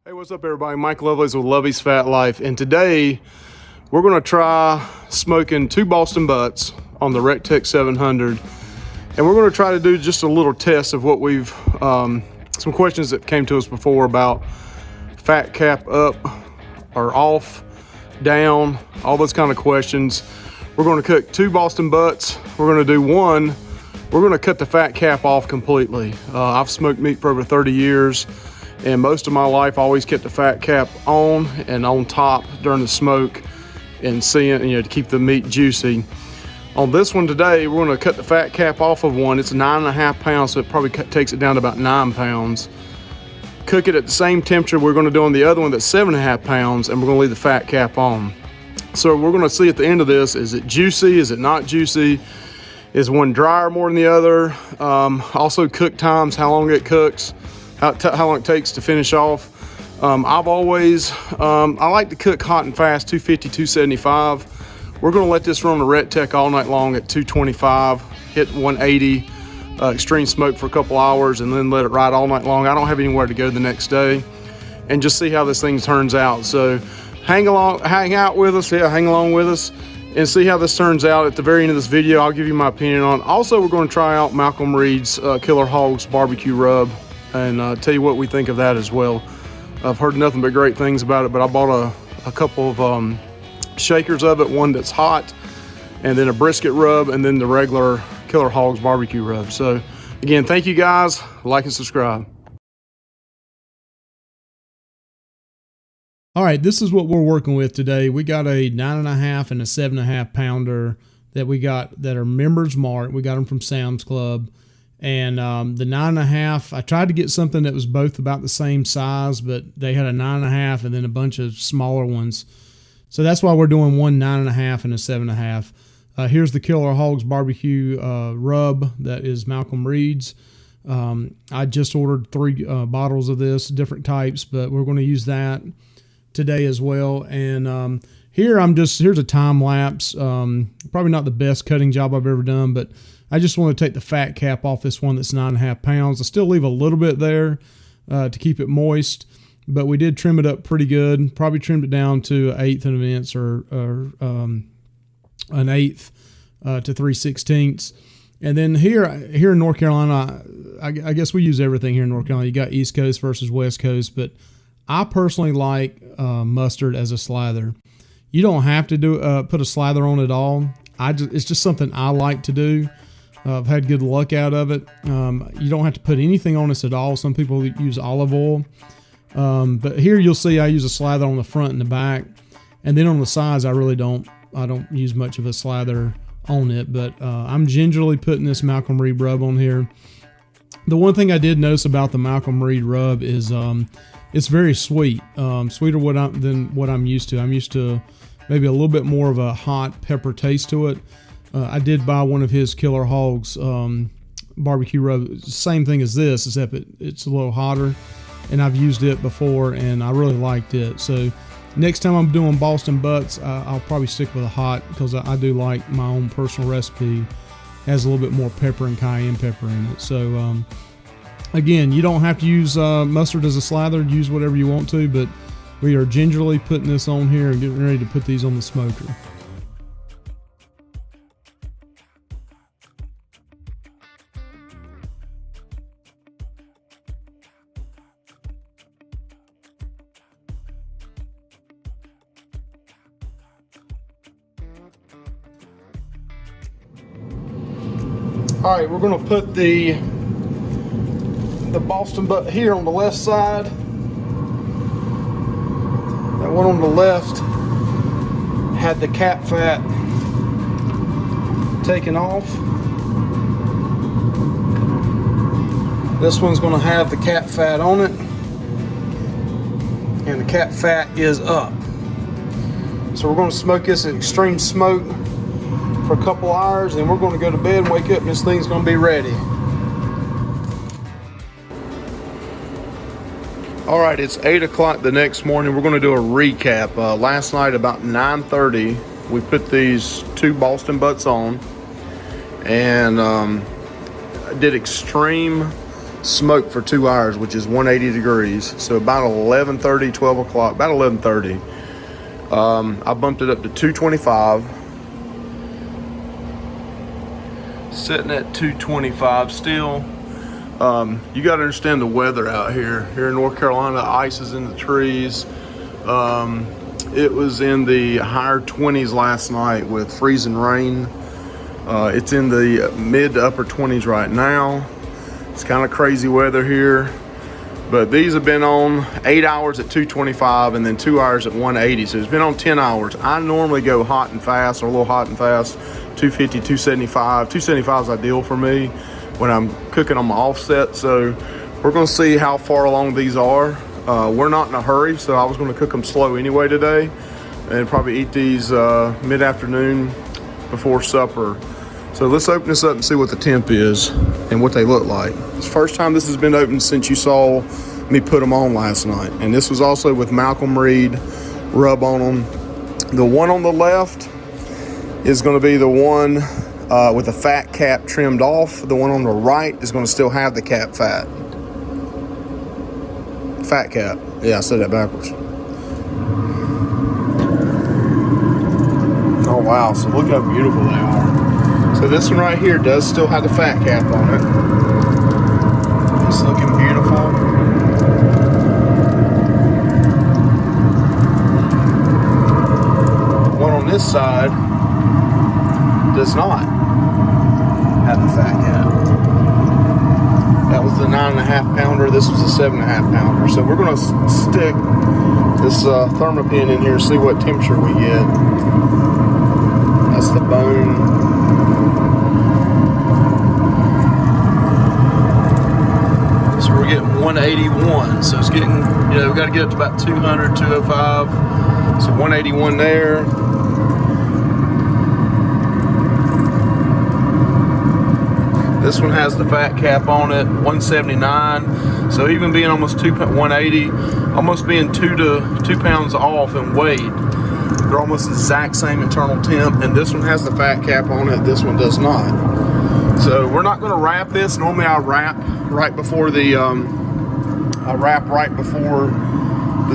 Hey, what's up everybody? Mike Lovelace with Lovey's Fat Life, and today we're going to try smoking two Boston butts on the RecTech 700, and we're going to try to do just a little test of what we've some questions that came to us before about fat cap up or off, down, all those kind of questions. We're going to cook two Boston butts. We're going to do one. We're going to cut the fat cap off completely. I've smoked meat for over 30 years. And most of my life, I always kept the fat cap on and on top during the smoke and seeing, to keep the meat juicy. On this one today, we're going to cut the fat cap off of one. It's 9.5 pounds, so it probably takes it down to about 9 pounds. Cook it at the same temperature we're going to do on the other one that's 7.5 pounds, and we're going to leave the fat cap on. So we're going to see at the end of this, is it juicy? Is it not juicy? Is one drier more than the other? Also cook times, how long it cooks. How long it takes to finish off. I've always, I like to cook hot and fast, 250, 275. We're gonna let this run the RecTech all night long at 225, hit 180, extreme smoke for a couple hours, and then let it ride all night long. I don't have anywhere to go the next day, and just see how this thing turns out. So hang out with us, hang along with us, and see how this turns out. At the very end of this video, I'll give you my opinion on. Also, we're gonna try out Malcolm Reed's Killer Hogs barbecue rub, and tell you what we think of that as well. I've heard nothing but great things about it, but I bought a couple of shakers of it, one that's hot, and then a brisket rub, and then the regular Killer Hogs barbecue rub. So again, thank you guys, like and subscribe. All right, this is what we're working with today. We got a 9.5 and a 7.5 pounder that we got that are members marked. We got them from Sam's Club. And the 9.5, I tried to get something that was both about the same size, but they had a 9.5 and then a bunch of smaller ones. So that's why we're doing one 9.5 and a 7.5. Here's the Killer Hogs barbecue rub that is Malcolm Reed's. I just ordered 3 bottles of this, different types, but we're going to use that today as well. And here's a time lapse. Probably not the best cutting job I've ever done, but I just want to take the fat cap off this one that's 9.5 pounds. I still leave a little bit there to keep it moist, but we did trim it up pretty good. Probably trimmed it down to 1/8 of an inch or an 1/8 to 3/16. And then here in North Carolina, I guess we use everything here in North Carolina. You got East Coast versus West Coast, but I personally like mustard as a slather. You don't have to put a slather on it all. It's just something I like to do. I've had good luck out of it. You don't have to put anything on this at all. Some people use olive oil. But here you'll see I use a slather on the front and the back. And then on the sides, I don't use much of a slather on it. But I'm gingerly putting this Malcolm Reed rub on here. The one thing I did notice about the Malcolm Reed rub is it's very sweet. Sweeter than what I'm used to. I'm used to maybe a little bit more of a hot pepper taste to it. I did buy one of his Killer Hogs barbecue rub. Same thing as this, except it's a little hotter, and I've used it before, and I really liked it. So next time I'm doing Boston butts, I'll probably stick with a hot, because I do like my own personal recipe. Has a little bit more pepper and cayenne pepper in it. So again, you don't have to use mustard as a slather. Use whatever you want to, but we are gingerly putting this on here and getting ready to put these on the smoker. All right, we're gonna put the Boston butt here on the left side. That one on the left had the cap fat taken off. This one's gonna have the cap fat on it, and the cap fat is up. So we're gonna smoke this at extreme smoke for a couple hours, and we're going to go to bed and wake up and this thing's going to be ready. All right, it's 8 o'clock the next morning. We're going to do a recap. Last night about 9:30, we put these two Boston butts on, and did extreme smoke for 2 hours, which is 180 degrees. So about 11:30, 12 o'clock, about 11:30. I bumped it up to 225. Sitting at 225 still. You got to understand the weather out here. Here in North Carolina, ice is in the trees. It was in the higher 20s last night with freezing rain. It's in the mid to upper 20s right now. It's kind of crazy weather here. But these have been on 8 hours at 225 and then 2 hours at 180. So it's been on 10 hours. I normally go hot and fast, or a little hot and fast, 250, 275. 275 is ideal for me when I'm cooking on my offset. So we're gonna see how far along these are. We're not in a hurry, so I was gonna cook them slow anyway today and probably eat these mid-afternoon before supper. So let's open this up and see what the temp is and what they look like. It's the first time this has been opened since you saw me put them on last night. And this was also with Malcolm Reed rub on them. The one on the left is going to be the one with the fat cap trimmed off. The one on the right is going to still have the cap fat. Fat cap. Yeah, I said that backwards. Oh wow, so look how beautiful they are. So this one right here does still have the fat cap on it. It's looking beautiful. One on this side does not have the fat cap. That was the 9.5 pounder. This was a 7.5 pounder. So we're going to stick this thermopin in here and see what temperature we get. That's the bone. So we're getting 181. So it's getting, we got to get up to about 200, 205. So 181 there. This one has the fat cap on it, 179. So even being almost 180, almost being 2 pounds off in weight, they're almost the exact same internal temp. And this one has the fat cap on it. This one does not. So we're not going to wrap this. Normally I wrap right before the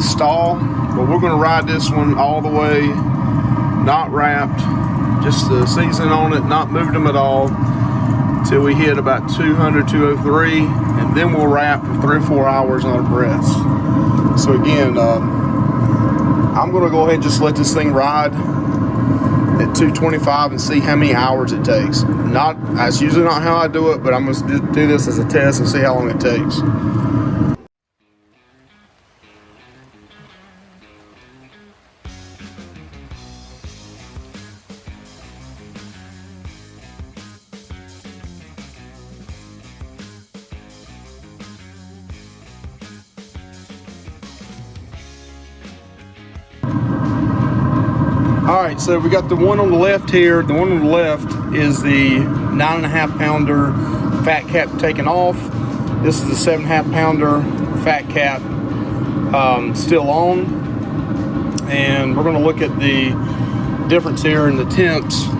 stall, but we're going to ride this one all the way, not wrapped, just the seasoning on it, not moved them at all, till we hit about 200, 203, and then we'll wrap for 3 or 4 hours on our breasts. So again, I'm going to go ahead and just let this thing ride at 225 and see how many hours it takes. That's usually not how I do it, but I'm going to do this as a test and see how long it takes. All right, so we got the one on the left here. The one on the left is the 9.5 pounder fat cap taken off. This is the 7.5 pounder fat cap still on. And we're gonna look at the difference here in the temps. You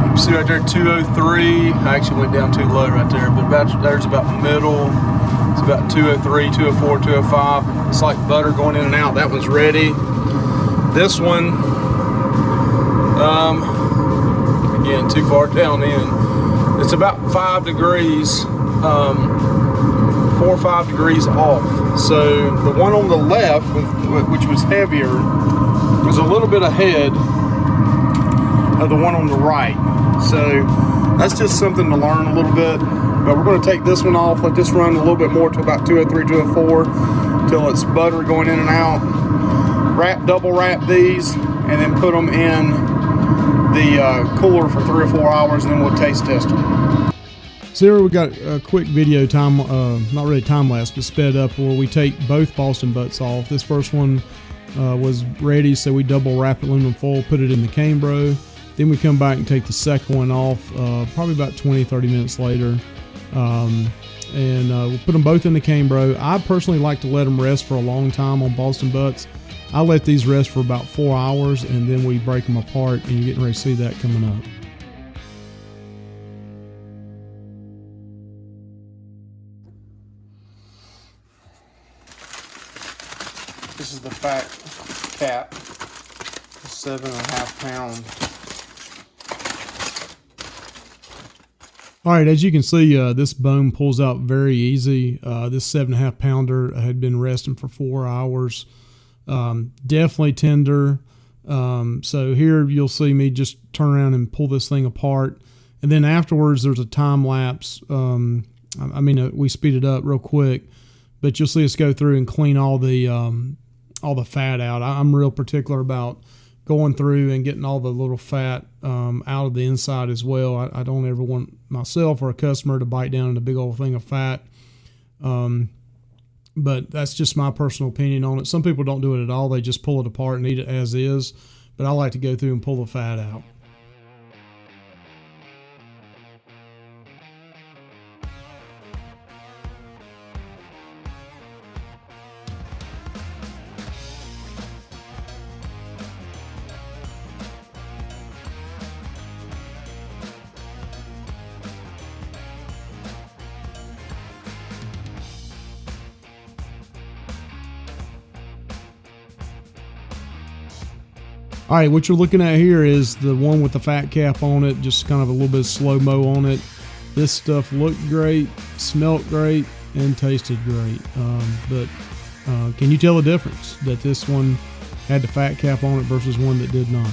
can see right there, 203. I actually went down too low right there, but there's about middle. It's about 203, 204, 205. It's like butter going in and out. That one's ready. This one, again, too far down in. It's about 5 degrees, 4 or 5 degrees off. So the one on the left, which was heavier, was a little bit ahead of the one on the right. So that's just something to learn a little bit. But we're going to take this one off, let this run a little bit more to about 203, 204, till it's butter going in and out. Double wrap these, and then put them in the cooler for 3 or 4 hours, and then we'll taste test them. So here we got a quick video time, not really time lapse, but sped up, where we take both Boston butts off. This first one was ready, so we double wrap it aluminum foil, put it in the Cambro. Then we come back and take the second one off, probably about 20-30 minutes later. We'll put them both in the Cambro. I personally like to let them rest for a long time on Boston butts. I let these rest for about 4 hours, and then we break them apart, and you're getting ready to see that coming up. this is the fat cap, 7.5 pound. All right, as you can see, this bone pulls out very easy. This 7.5 pounder had been resting for 4 hours. Definitely tender. So here you'll see me just turn around and pull this thing apart. And then afterwards, there's a time lapse. We speed it up real quick, but you'll see us go through and clean all the fat out. I'm real particular about going through and getting all the little fat out of the inside as well. I don't ever want myself or a customer to bite down in a big old thing of fat. But that's just my personal opinion on it. Some people don't do it at all. They just pull it apart and eat it as is. But I like to go through and pull the fat out. All right, what you're looking at here is the one with the fat cap on it, just kind of a little bit of slow-mo on it. This stuff looked great, smelled great, and tasted great. But can you tell the difference that this one had the fat cap on it versus one that did not?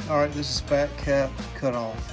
All right, this is fat cap cut off.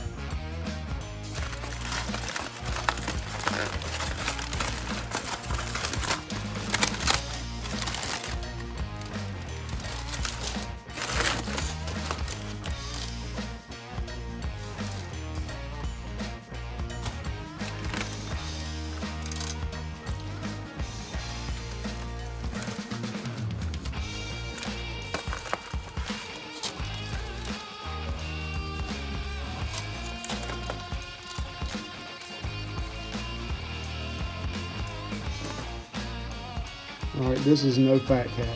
All right, this is no fat cap.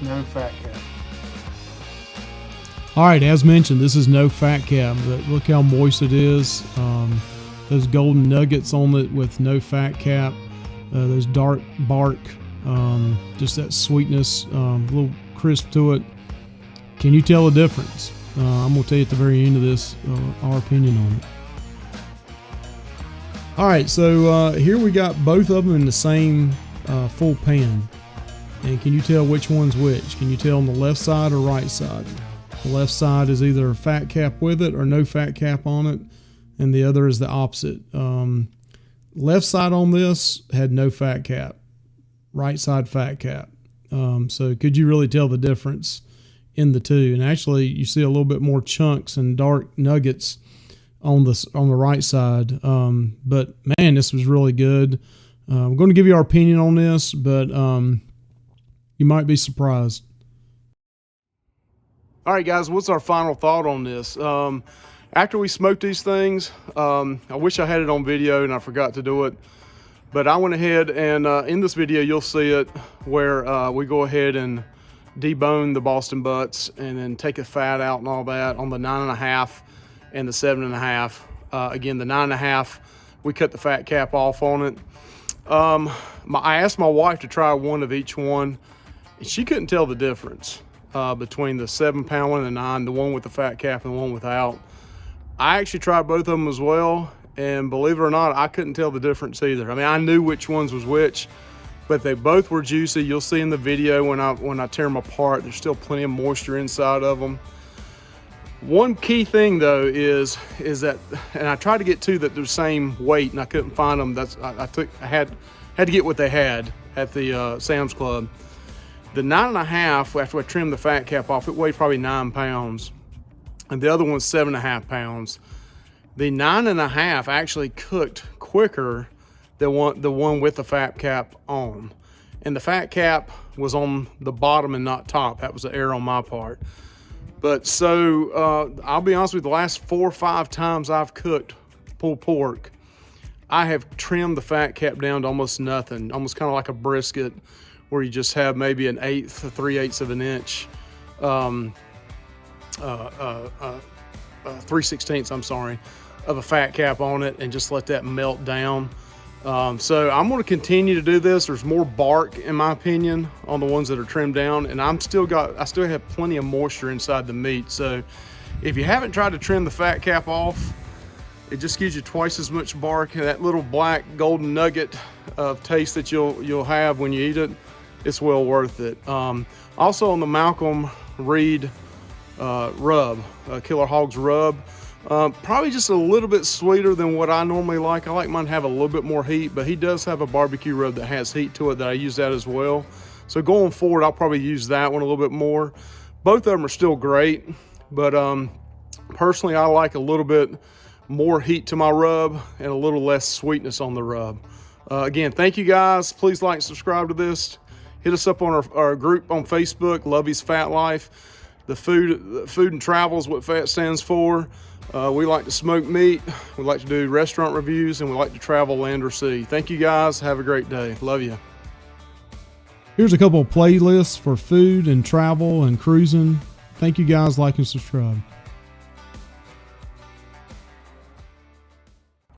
No fat cap. All right, as mentioned, this is no fat cap, but look how moist it is. Those golden nuggets on it with no fat cap. Those dark bark, just that sweetness, a little crisp to it. Can you tell the difference? I'm going to tell you at the very end of this our opinion on it. All right, so here we got both of them in the same full pan. And can you tell which one's which? Can you tell on the left side or right side? The left side is either fat cap with it or no fat cap on it, and the other is the opposite. Left side on this had no fat cap, right side fat cap. So could you really tell the difference in the two? And actually, you see a little bit more chunks and dark nuggets on the right side. But man, this was really good. I'm going to give you our opinion on this, but you might be surprised. All right, guys, what's our final thought on this? After we smoked these things, I wish I had it on video and I forgot to do it, but I went ahead and in this video, you'll see it where we go ahead and debone the Boston butts and then take the fat out and all that on the 9.5 and the 7.5. Again, the 9.5, we cut the fat cap off on it. I asked my wife to try one of each one, and she couldn't tell the difference between the 7 pound one and the 9, the one with the fat cap and the one without. I actually tried both of them as well, and believe it or not, I couldn't tell the difference either. I mean, I knew which ones was which, but they both were juicy. You'll see in the video when I tear them apart, there's still plenty of moisture inside of them. One key thing though is that, and I tried to get two that they're the same weight, and I couldn't find them. I had to get what they had at the Sam's Club. The 9.5, after I trimmed the fat cap off, it weighed probably 9 pounds, and the other one's 7.5 pounds. The 9.5 actually cooked quicker than the one with the fat cap on, and the fat cap was on the bottom and not top. That was an error on my part. But so I'll be honest with you, the last 4 or 5 times I've cooked pulled pork, I have trimmed the fat cap down to almost nothing, almost kind of like a brisket, where you just have maybe an 1/8 or 3/8 of an inch, 3/16, I'm sorry, of a fat cap on it, and just let that melt down. So I'm going to continue to do this. There's more bark, in my opinion, on the ones that are trimmed down, and I still have plenty of moisture inside the meat. So if you haven't tried to trim the fat cap off, it just gives you twice as much bark, and that little black golden nugget of taste that you'll have when you eat it. It's well worth it. Also on the Malcolm Reed rub, Killer Hogs rub. Probably just a little bit sweeter than what I normally like. I like mine to have a little bit more heat, but he does have a barbecue rub that has heat to it that I use that as well. So going forward, I'll probably use that one a little bit more. Both of them are still great, but personally, I like a little bit more heat to my rub and a little less sweetness on the rub. Again, thank you guys. Please like and subscribe to this. Hit us up on our group on Facebook, Lovey's Fat Life. The food and travel is what FAT stands for. We like to smoke meat, we like to do restaurant reviews, and we like to travel land or sea. Thank you guys. Have a great day. Love you. Here's a couple of playlists for food and travel and cruising. Thank you guys. Like and subscribe.